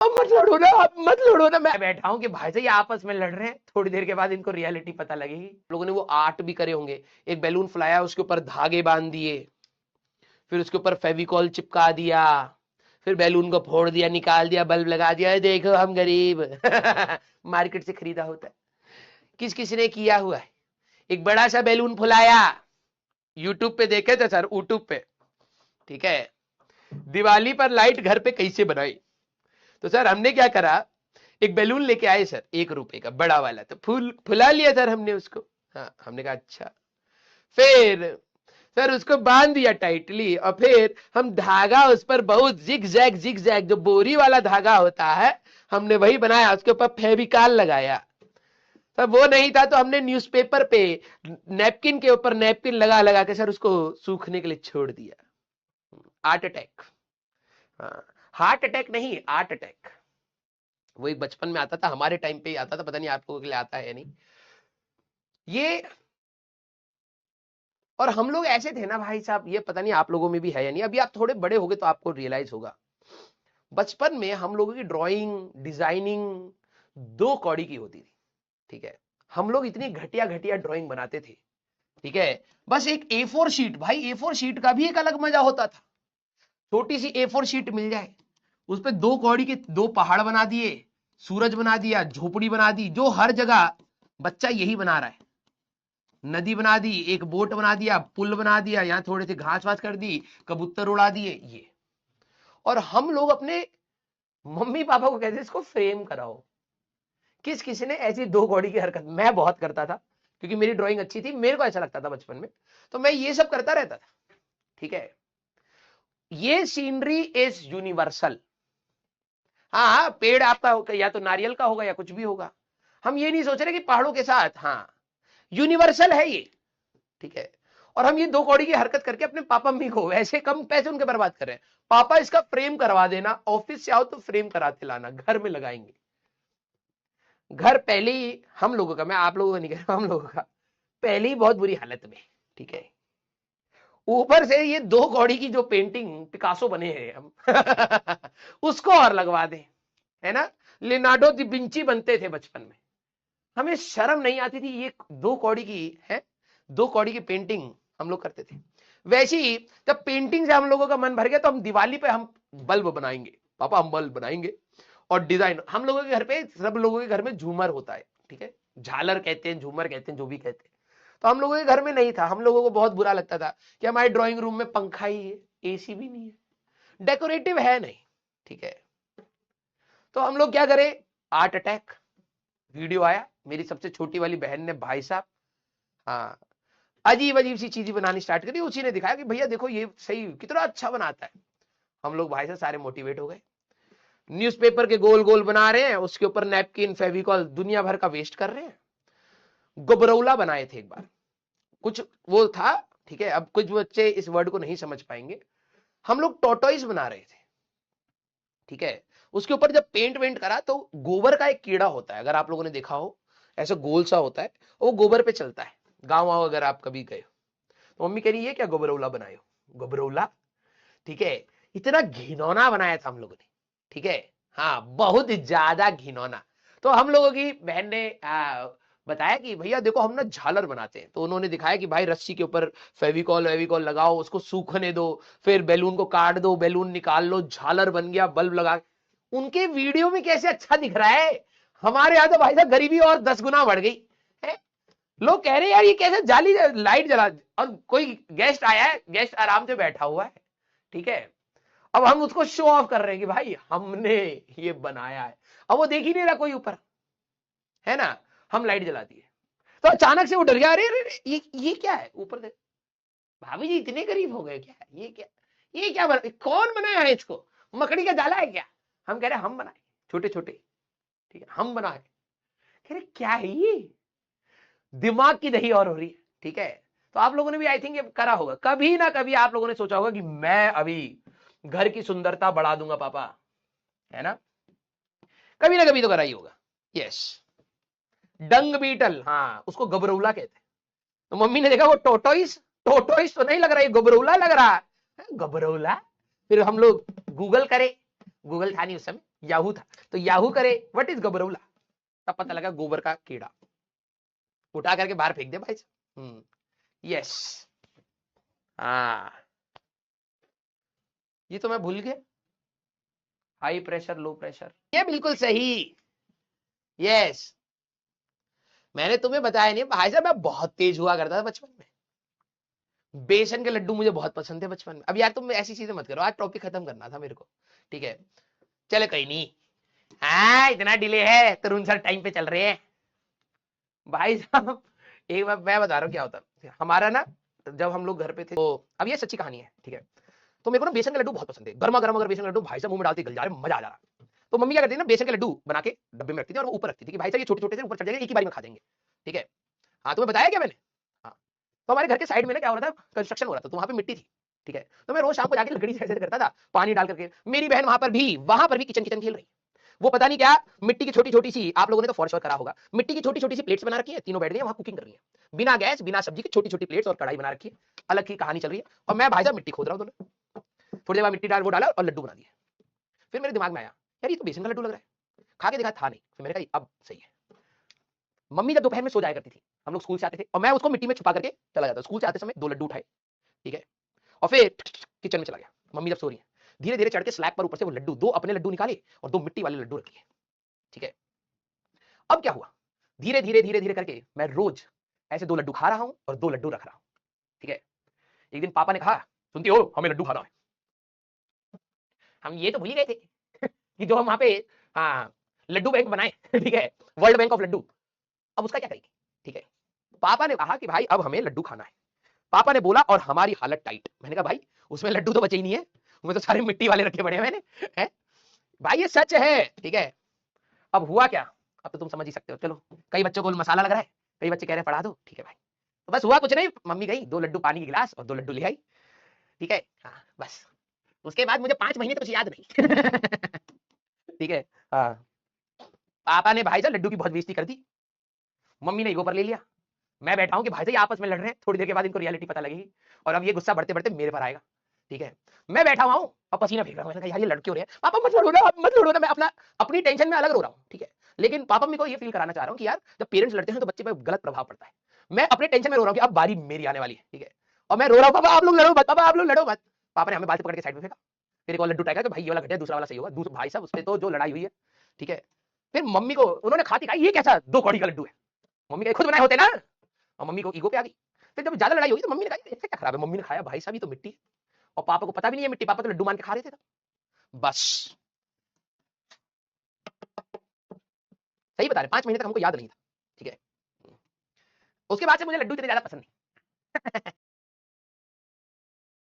अब मत लड़ो ना, अब मत लड़ो ना। मैं बैठा हूं कि भाई साहब ये आपस में लड़ रहे हैं, थोड़ी देर के बाद इनको रियलिटी पता लगेगी। लोगों ने वो आर्ट भी करे होंगे, एक बैलून फुलाया, उसके ऊपर धागे बांध दिए, फिर उसके ऊपर फेविकॉल चिपका दिया, फिर बैलून को फोड़ दिया, निकाल दिया, बल्ब लगा दिया, देखो हम गरीब। मार्केट से खरीदा होता है। किस किस ने किया हुआ है। एक बड़ा सा बैलून फुलाया, यूट्यूब पे देखे थे सर, यूट्यूब पे, ठीक है, दिवाली पर लाइट घर पे कैसे बनाई। तो सर हमने क्या करा, एक बैलून लेके आए सर, 1 रुपए का बड़ा वाला, तो फुला लिया सर हमने उसको। हाँ, हमने कहा अच्छा। फिर सर उसको बांध दिया टाइटली, और फिर हम धागा उस पर बहुत जिग जैग जो बोरी वाला धागा होता है, हमने वही बनाया, उसके ऊपर फेविकॉल लगाया। सर वो नहीं था तो हमने न्यूज़पेपर पे नैपकिन के ऊपर नैपकिन लगा लगा के सर उसको सूखने के लिए छोड़ दिया। Heart attack. हाँ, हार्ट अटैक नहीं, आर्ट अटैक। वो एक बचपन में आता था, हमारे टाइम पे ही आता था, पता नहीं आप लोगों के लिए आता है या नहीं ये। और हम लोग ऐसे थे ना भाई साहब, ये पता नहीं आप लोगों में भी है या नहीं, अभी आप थोड़े बड़े हो गए तो आपको रियलाइज होगा। बचपन में हम लोगों की ड्राइंग डिजाइनिंग 2 कौड़ी की होती थी, ठीक है। हम लोग इतनी घटिया घटिया ड्राइंग बनाते थे, ठीक है। बस एक A4 शीट, भाई A4 शीट का भी एक अलग मजा होता था। छोटी सी A4 शीट मिल जाए, उस पर 2 कौड़ी के 2 पहाड़ बना दिए, सूरज बना दिया, झोपड़ी बना दी, जो हर जगह बच्चा यही बना रहा है। नदी बना दी, एक बोट बना दिया, पुल बना दिया, यहां थोड़े से घास वास कर दी, कबूतर उड़ा दिए ये। और हम लोग अपने मम्मी पापा को कहते इसको फ्रेम कराओ। किस किसी ने ऐसी 2 कौड़ी की हरकत, मैं बहुत करता था, क्योंकि मेरी ड्राइंग अच्छी थी, मेरे को ऐसा लगता था बचपन में, तो मैं ये सब करता रहता था, ठीक है। ये सीनरी इज यूनिवर्सल। हाँ हाँ, पेड़ आपका या तो नारियल का होगा या कुछ भी होगा, हम ये नहीं सोच रहे कि पहाड़ों के साथ, हाँ, यूनिवर्सल है ये, ठीक है। और हम ये 2 कौड़ी की हरकत करके अपने पापा मम्मी को, वैसे कम पैसे उनके बर्बाद कर रहे हैं, पापा इसका फ्रेम करवा देना, ऑफिस से आओ तो फ्रेम कराते लाना, घर में लगाएंगे। घर पहले ही हम लोगों का, मैं आप लोगों का नहीं कह रहा, हम लोगों का पहले ही बहुत बुरी हालत में, ठीक है। ऊपर से ये 2 कौड़ी की जो पेंटिंग पिकासो बने हैं हम, उसको और लगवा दें, है ना। लियोनार्डो दा विंची बनते थे बचपन में, हमें शर्म नहीं आती थी, ये 2 कौड़ी की है, 2 कौड़ी की पेंटिंग हम लोग करते थे। वैसे ही जब पेंटिंग से हम लोगों का मन भर गया तो हम दिवाली पे हम बल्ब बनाएंगे, पापा हम बल्ब बनाएंगे। और डिजाइन, हम लोगों के घर पे, सब लोगों के घर में झूमर होता है, ठीक है, झालर कहते हैं, झूमर कहते हैं, जो भी कहते हैं। तो हम लोगों के घर में नहीं था, हम लोगों को बहुत बुरा लगता था कि हमारे ड्राइंग रूम में पंखा ही है, एसी भी नहीं है, डेकोरेटिव है नहीं, ठीक है। तो हम लोग क्या करें, आर्ट अटैक वीडियो आया, मेरी सबसे छोटी वाली बहन ने, भाई साहब, हाँ, अजीब अजीब सी चीजें बनानी स्टार्ट करी, उसी ने दिखाया कि भैया देखो ये सही कितना अच्छा बनाता है। हम लोग भाई साहब सारे मोटिवेट हो गए, न्यूज़पेपर के गोल गोल बना रहे हैं, उसके ऊपर नैपकिन फेविकॉल दुनिया भर का वेस्ट कर रहे हैं। गोबरौला बनाए थे एक बार, कुछ वो था, ठीक है। अब कुछ बच्चे इस वर्ड को नहीं समझ पाएंगे, हम लोग टोटोइस बना रहे थे, ठीक है। उसके ऊपर जब पेंट वेंट करा तो गोबर का एक कीड़ा होता है, अगर आप लोगों ने देखा हो, ऐसा गोल सा होता है, वो गोबर पे चलता है, गाँव वाँव अगर आप कभी गए हो। तो मम्मी कह रही है क्या गोबरौला बनाए हो, गोबरौला, ठीक है। इतना घिनौना बनाया था हम लोगों ने, ठीक है, हाँ, बहुत ज्यादा घिनौना। तो हम लोगों की बहन ने बताया कि भैया देखो हम ना झालर बनाते हैं, तो उन्होंने दिखाया कि भाई रस्सी के ऊपर फेविकॉल वेविकॉल लगाओ, उसको सूखने दो, फिर बैलून को काट दो, बैलून निकाल लो, झालर बन गया, बल्ब लगा। उनके वीडियो में कैसे अच्छा दिख रहा है, हमारे यहाँ तो भाई साहब गरीबी और 10 गुना बढ़ गई है। लोग कह रहे हैं यार ये कैसे जाली लाइट जला, और कोई गेस्ट आया है, गेस्ट आराम से बैठा हुआ है, ठीक है। अब हम उसको शो ऑफ कर रहे हैं कि भाई हमने ये बनाया है, अब वो देख ही नहीं रहा कोई ऊपर, है ना। हम लाइट जला दिए, तो अचानक से वो डर गया, अरे अरे ये क्या है ऊपर से, भाभी जी इतने गरीब हो गए क्या, ये क्या बना, कौन बनाया है इसको, मकड़ी का जाला है क्या। हम कह रहे हम बनाए, छोटे छोटे, ठीक है, हम बनाए। कह रहे क्या है ये, दिमाग की दही और हो रही है, ठीक है। तो आप लोगों ने भी आई थिंक ये करा होगा, कभी ना कभी आप लोगों ने सोचा होगा कि मैं अभी घर की सुंदरता बढ़ा दूंगा पापा, है ना, कभी ना कभी तो करा ही होगा। यस, डंग बीटल, हाँ, उसको गबरौला कहते हैं। तो मम्मी ने देखा वो टोटोइस, टोटोइस तो नहीं लग रहा, ये गबरौला लग रहा है, गबरौला। फिर हम लोग गूगल करे, गूगल था नहीं उस समय, याहू था, तो याहू करे व्हाट इज गबरौला, तब पता लगा गोबर का कीड़ा, उठा करके बाहर फेंक दे भाई साहब। यस, हाँ ये तो मैं भूल गया, हाई प्रेशर लो प्रेशर, ये बिल्कुल सही। यस, मैंने तुम्हें बताया नहीं भाई साहब, मैं बहुत तेज हुआ करता था बचपन में, बेसन के लड्डू मुझे बहुत पसंद थे बचपन में। अब यार तुम ऐसी चीजें मत करो, आज टॉपिक खत्म करना था मेरे को, ठीक है, चले कहीं नहीं। हाँ इतना डिले है, तरुण सर टाइम पे चल रहे हैं भाई साहब। एक बार मैं बता रहा हूँ क्या होता हमारा ना, जब हम लोग घर पे थे, तो अब ये सच्ची कहानी है, ठीक है, तो मेरे को ना बेसन के लड्डू बहुत पसंद है, गर्मा गर्म अगर बेसन के लड्डू भाई साहब मुंह में डालते गल जा रहे, मजा आ जा रहा। तो मम्मी क्या करती थी ना, बेसन के लड्डू बना के डब्बे में रखती थी और वो ऊपर रखती थी कि भाई साहब ये छोटे छोटे से ऊपर चढ़ जाएंगे, एक ही बारी में खा जाएंगे, ठीक है। हाँ तुम्हें बताया क्या मैंने, हाँ, तो हमारे घर के साइड में ना क्या हो रहा था, कंस्ट्रक्शन हो रहा था, तो वहां पे मिट्टी थी, ठीक है, तो मैं रोज शाम को जाके लकड़ी से ऐसे करता था, पानी डाल करके, मेरी बहन वहां पर भी किचन किचन खेल रही, वो पता नहीं क्या, मिट्टी की छोटी छोटी सी, आप लोगों ने तो फॉर श्योर करा होगा, मिट्टी की छोटी छोटी सी प्लेट्स बना रखी है, तीनों बैठ गए वहां कुकिंग कर रही है, बिना गैस बिना सब्जी की छोटी छोटी प्लेट्स और कढ़ाई बना रखी है, अलग की कहानी चल रही है, और मैं भाई साहब मिट्टी खोद रहा हूँ दोनों, थोड़ी देर बाद मिट्टी डाल वो डाला और लड्डू बना दिए। फिर मेरे दिमाग में आया यार ये तो बेसन का लड्डू लग रहा है, खा के देखा था नहीं, फिर मैंने कहा अब सही है। मम्मी जब दोपहर में सो जाया करती थी, हम लोग स्कूल से आते थे और मैं उसको मिट्टी में छुपा करके चला जाता, स्कूल से आते समय 2 लड्डू उठाए, ठीक है, और फिर किचन में चला गया, मम्मी जब सो रही है, धीरे धीरे चढ़ के स्लैब पर ऊपर से वो लड्डू, 2 अपने लड्डू निकाले और 2 मिट्टी वाले लड्डू रखे, ठीक है। अब क्या हुआ, धीरे धीरे धीरे धीरे करके मैं रोज ऐसे 2 लड्डू खा रहा हूं और 2 लड्डू रख रहा हूं, ठीक है। एक दिन पापा ने कहा सुनती हो हमें लड्डू खाना है, हम ये तो भूल ही गए थे कि जो हम वहां पे, हाँ, लड्डू बैंक बनाए ठीक है, वर्ल्ड बैंक ऑफ लड्डू, अब उसका क्या करेंगे, ठीक है। पापा ने कहा कि भाई अब हमें लड्डू खाना है, पापा ने बोला और हमारी हालत टाइट, मैंने कहा भाई उसमें लड्डू तो बचे ही नहीं है, उसमें तो सारे मिट्टी वाले रखे पड़े हैं मैंने, है भाई ये सच है, ठीक है। अब हुआ क्या, अब तो तुम समझ ही सकते हो, चलो कई बच्चों को मसाला लग रहा है, कई बच्चे कह रहे हैं पढ़ा दो, ठीक है भाई, तो बस हुआ कुछ नहीं, मम्मी गई 2 लड्डू पानी के गिलास और 2 लड्डू ले आई, ठीक है, हाँ बस, उसके बाद मुझे 5 महीने तो कुछ याद नहीं ठीक है, हाँ, पापा ने भाई साहब लड्डू की बहुत बेइज्जती कर दी, मम्मी ने ईगो पर ले लिया, मैं बैठा हूं कि भाई साहब आपस में लड़ रहे हैं, थोड़ी देर के बाद इनको रियलिटी पता लगेगी और अब ये गुस्सा बढ़ते बढ़ते मेरे पर आएगा, ठीक है। मैं बैठा हुआ हूं और पसीना फेंक रहा हूं, मैंने कहा यार ये लड़ क्यों रहे हैं, पापा मत लड़ो ना, आप मत लड़ो ना, मैं अपना अपनी टेंशन में अलग रो रहा हूं, ठीक है। लेकिन पापा मम्मी को ये फील कराना चाह रहा हूं कि यार जब पेरेंट्स लड़ते हैं तो बच्चे पे गलत प्रभाव पड़ता है, मैं अपने टेंशन में रो रहा हूं कि अब बारी मेरी आने वाली है, ठीक है, और मैं रो रहा हूं पापा आप लोग लड़ो मत, पापा आप लोग लड़ो मत, पापा ने हमें बाल से पकड़ के साइड में फेंका, फिर एक और लड्डू टाइगर कि भाई ये वाला घटिया, दूसरा वाला सही होगा, दूसरा भाई साहब उसपे तो जो लड़ाई हुई है, ठीक है। फिर मम्मी को उन्होंने खा के कहा ये कैसा 2 कौड़ी का लड्डू है, मम्मी कहे खुद बनाए होते ना, और मम्मी को ईगो पे आ गई। फिर जब ज्यादा लड़ाई हुई तो मम्मी ने कहा इससे क्या खराब है, मम्मी ने खाया भाई साहब ये तो मिट्टी है, और पापा को पता भी नहीं है मिट्टी, पापा तो लड्डू मान के खा रहे थे तब। बस सही बता रहे, 5 महीने तक हमको याद नहीं था, ठीक है। उसके बाद से मुझे लड्डू इतने ज्यादा पसंद नहीं